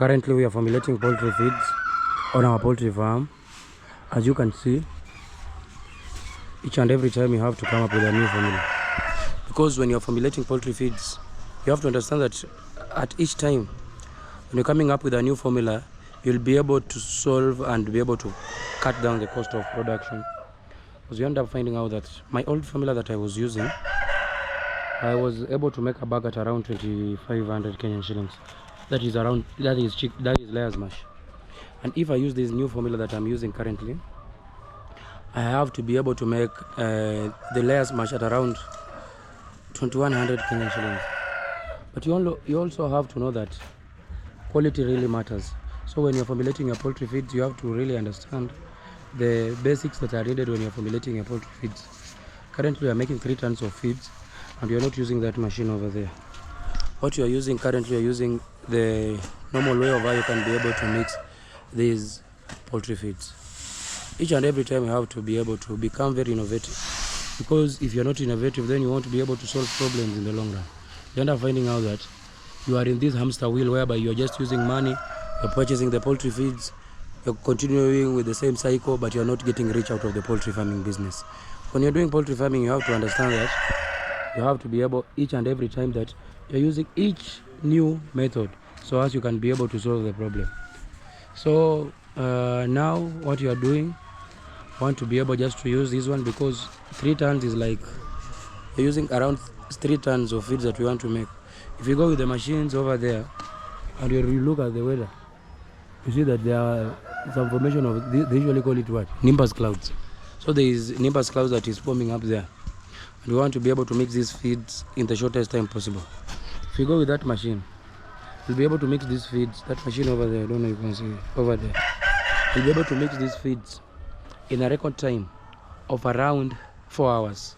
Currently we are formulating poultry feeds on our poultry farm. As you can see, each and every time you have to come up with a new formula, because when you're formulating poultry feeds, you have to understand that at each time when you're coming up with a new formula, you'll be able to solve and be able to cut down the cost of production. Because you end up finding out that my old formula that I was using, I was able to make a bag at around 2,500 Kenyan shillings. That is layers mash. And if I use this new formula that I'm using currently, I have to be able to make the layers mash at around 2,100 Kenyan shillings. But you also have to know that quality really matters. So when you're formulating your poultry feeds, you have to really understand the basics that are needed when you're formulating your poultry feeds. Currently we are making 3 tons of feeds, and you're not using that machine over there. What you are using currently, you're using the normal way of how you can be able to mix these poultry feeds. Each and every time you have to be able to become very innovative, because if you're not innovative, then you won't be able to solve problems in the long run. You end up finding out that you are in this hamster wheel whereby you're just using money, you're purchasing the poultry feeds, you're continuing with the same cycle, but you're not getting rich out of the poultry farming business. When you're doing poultry farming, you have to understand that you have to be able each and every time that you're using each new method, so as you can be able to solve the problem. So now what you are doing, I want to be able just to use this one, because 3 tons is like you're using around 3 tons of feeds that we want to make. If you go with the machines over there and you look at the weather, you see that there are some formation of, they usually call it what? Nimbus clouds. So there is nimbus clouds that is forming up there. And we want to be able to mix these feeds in the shortest time possible. If you go with that machine, you'll be able to mix these feeds. That machine over there, I don't know if you can see it, over there. You'll be able to mix these feeds in a record time of around 4 hours.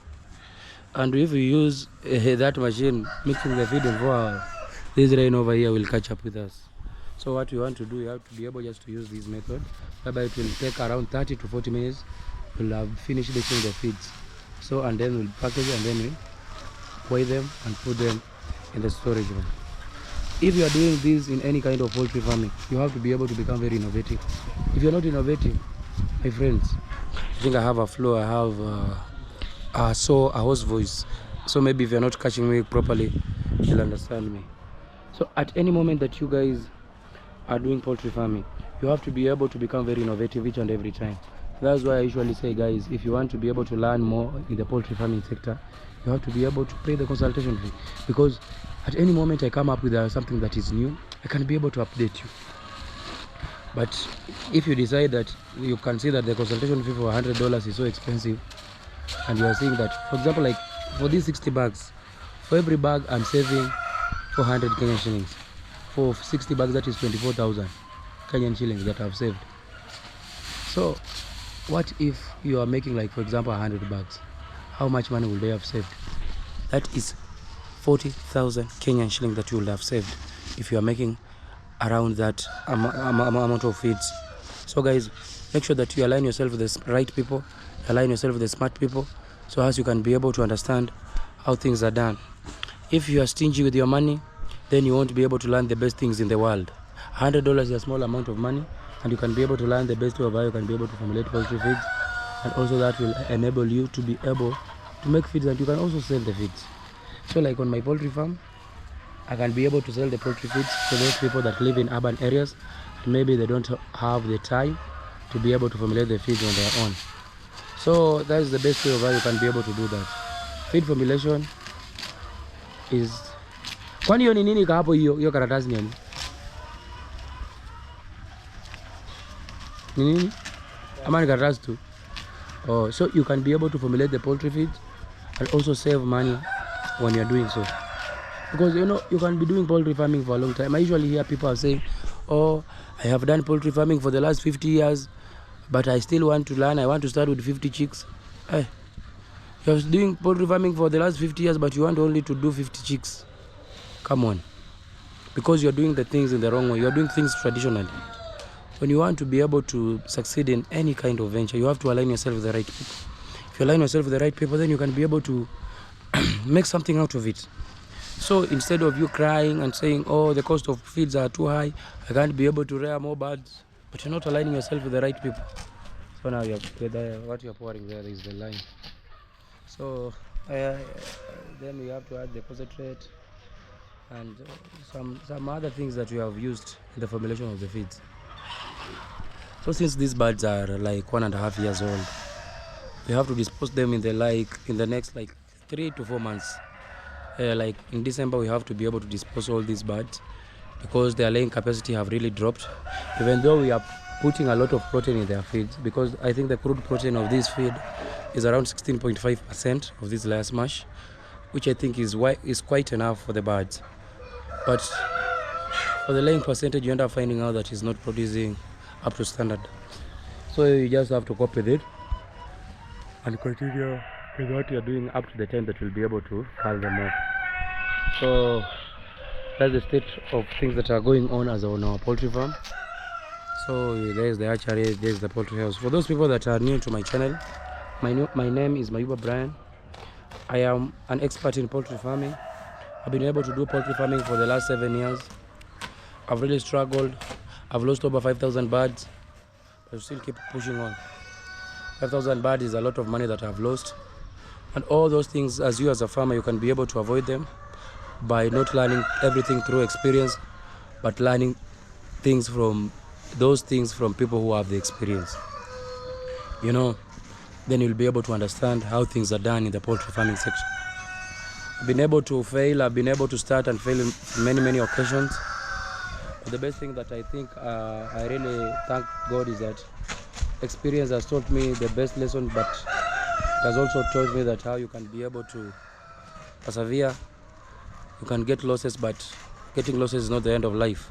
And if you use that machine mixing the feed in 4 hours, this rain over here will catch up with us. So what we want to do, you have to be able just to use this method, whereby it will take around 30 to 40 minutes. We'll have finished mixing the feeds. So, and then we'll package and then we weigh them and put them in the storage room. If you are doing this in any kind of poultry farming, you have to be able to become very innovative. If you're not innovative, my friends, I think I have a flow, I have a hoarse voice. So maybe if you're not catching me properly, you'll understand me. So at any moment that you guys are doing poultry farming, you have to be able to become very innovative each and every time. That's why I usually say, guys, if you want to be able to learn more in the poultry farming sector, you have to be able to pay the consultation fee, because at any moment I come up with something that is new, I can be able to update you. But if you decide that you can see that the consultation fee for $100 is so expensive, and you are seeing that, for example, like for these 60 bags, for every bag I'm saving 400 Kenyan shillings. For 60 bags, that is 24,000 Kenyan shillings that I've saved. So what if you are making, like, for example, 100 bags? How much money will they have saved? That is 40,000 Kenyan shillings that you will have saved if you are making around that amount of feeds. So guys, make sure that you align yourself with the right people, align yourself with the smart people, so as you can be able to understand how things are done. If you are stingy with your money, then you won't be able to learn the best things in the world. $100 is a small amount of money, and you can be able to learn the best way of how you can be able to formulate poultry feeds, and also that will enable you to be able to make feeds, and you can also sell the feeds. So like on my poultry farm, I can be able to sell the poultry feeds to those people that live in urban areas, and maybe they don't have the time to be able to formulate the feeds on their own. So that is the best way of how you can be able to do that. Feed formulation is... Kwani hiyo ni nini hapo, hiyo karatasi ni nini? Ni nini? Ama ni karatasi tu? Oh, so you can be able to formulate the poultry feeds and also save money when you're doing so. Because you know, you can be doing poultry farming for a long time. I usually hear people are saying, oh, I have done poultry farming for the last 50 years, but I still want to learn. I want to start with 50 chicks. Hey, you're doing poultry farming for the last 50 years, but you want only to do 50 chicks. Come on. Because you're doing the things in the wrong way. You're doing things traditionally. When you want to be able to succeed in any kind of venture, you have to align yourself with the right people. If you align yourself with the right people, then you can be able to make something out of it. So instead of you crying and saying, oh, the cost of feeds are too high, I can't be able to rear more birds, but you're not aligning yourself with the right people. So now what you're pouring there is the line. So then we have to add the concentrate and some other things that we have used in the formulation of the feeds. So since these birds are like 1.5 years old, we have to dispose them in the next 3 to 4 months. Like in December, we have to be able to dispose all these birds because their laying capacity have really dropped, even though we are putting a lot of protein in their feeds, because I think the crude protein of this feed is around 16.5% of this layer smash, which I think is quite enough for the birds. But for the laying percentage, you end up finding out that it's not producing up to standard. So you just have to cope with it and continue with what you're doing up to the time that you'll be able to cull them off. So that's the state of things that are going on as on our poultry farm. So there's the hatchery, there's the poultry house. For those people that are new to my channel, my name is Mayuba Brian. I am an expert in poultry farming. I've been able to do poultry farming for the last 7 years. I've really struggled. I've lost over 5,000 birds, but I still keep pushing on. 5,000 birds is a lot of money that I've lost. And all those things, as you as a farmer, you can be able to avoid them by not learning everything through experience, but learning those things from people who have the experience. Then you'll be able to understand how things are done in the poultry farming section. I've been able to fail, I've been able to start and fail in many occasions. But the best thing that I think I really thank God is that experience has taught me the best lesson, but it has also taught me that how you can be able to persevere. You can get losses, but getting losses is not the end of life.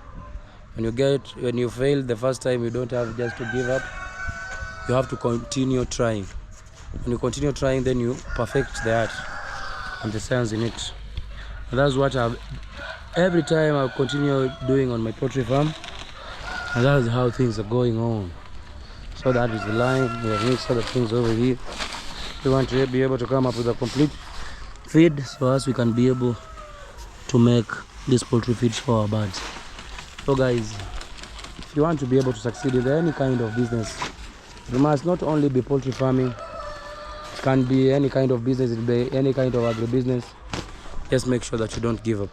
When you fail the first time, you don't have just to give up. You have to continue trying. When you continue trying, then you perfect the art and the science in it. And that's what every time I continue doing on my poultry farm, and that's how things are going on. So that is the line. We have mixed other things over here. We want to be able to come up with a complete feed so as we can be able to make these poultry feeds for our birds. So guys, if you want to be able to succeed in any kind of business, it must not only be poultry farming, it can be any kind of business, it be any kind of agribusiness. Just make sure that you don't give up.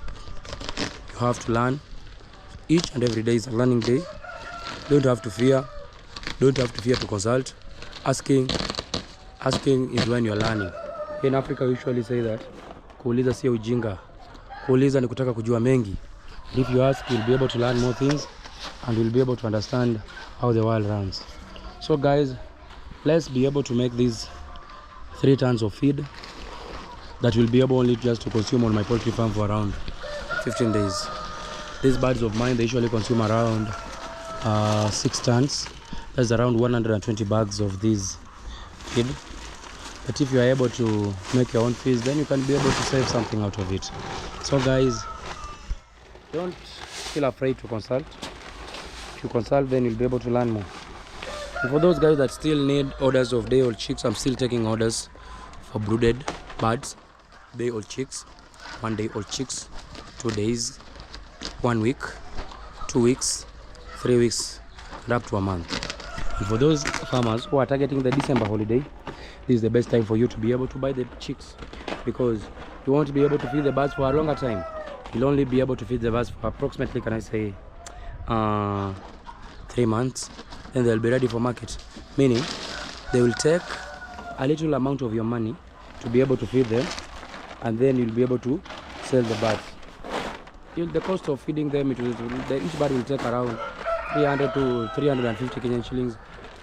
You have to learn. Each and every day is a learning day. Don't have to fear. Don't have to fear to consult. Asking is when you're learning. In Africa we usually say that kuuliza sio ujinga. Kuuliza ni kutaka kujua mengi. If you ask, you'll be able to learn more things and you'll be able to understand how the world runs. So guys, let's be able to make these 3 tons of feed that will be able only just to consume on my poultry farm for around 15 days. These birds of mine, they usually consume around 6 tons. That's around 120 bags of this feed. But if you are able to make your own feeds, then you can be able to save something out of it. So guys, don't feel afraid to consult. If you consult, then you'll be able to learn more. And for those guys that still need orders of day-old chicks, I'm still taking orders for brooded birds, day-old chicks, 1 day-old chicks, 2 days, 1 week, 2 weeks, 3 weeks, and up to a month. And for those farmers who are targeting the December holiday, this is the best time for you to be able to buy the chicks, because you won't be able to feed the birds for a longer time. You'll only be able to feed the birds for approximately, 3 months. Then they'll be ready for market, meaning they will take a little amount of your money to be able to feed them, and then you'll be able to sell the birds. The cost of feeding them, each bird will take around 300 to 350 Kenyan shillings,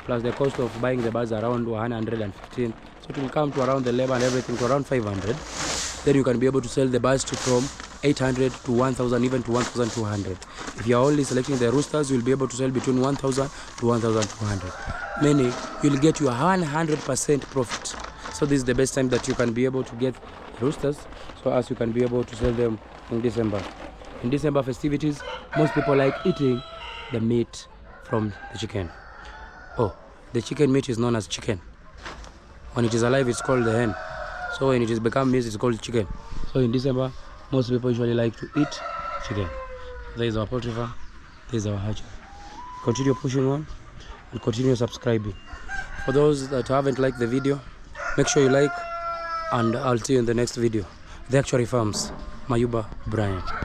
plus the cost of buying the birds around 115. So it will come to around the labor and everything to around 500. Then you can be able to sell the birds from 800 to 1,000, even to 1,200. If you are only selecting the roosters, you'll be able to sell between 1,000 to 1,200. Meaning, you'll get your 100% profit. So this is the best time that you can be able to get roosters, so as you can be able to sell them in December. In December festivities, most people like eating the meat from the chicken. Oh, the chicken meat is known as chicken. When it is alive, it's called the hen. So when it is become meat, it's called chicken. So in December, Most people usually like to eat chicken. There is our poultry farm. There is our hatchery. Continue pushing on and continue subscribing. For those that haven't liked the video, make sure you like, and I'll see you in the next video. The Actuary Farms, Mayuba Bryant.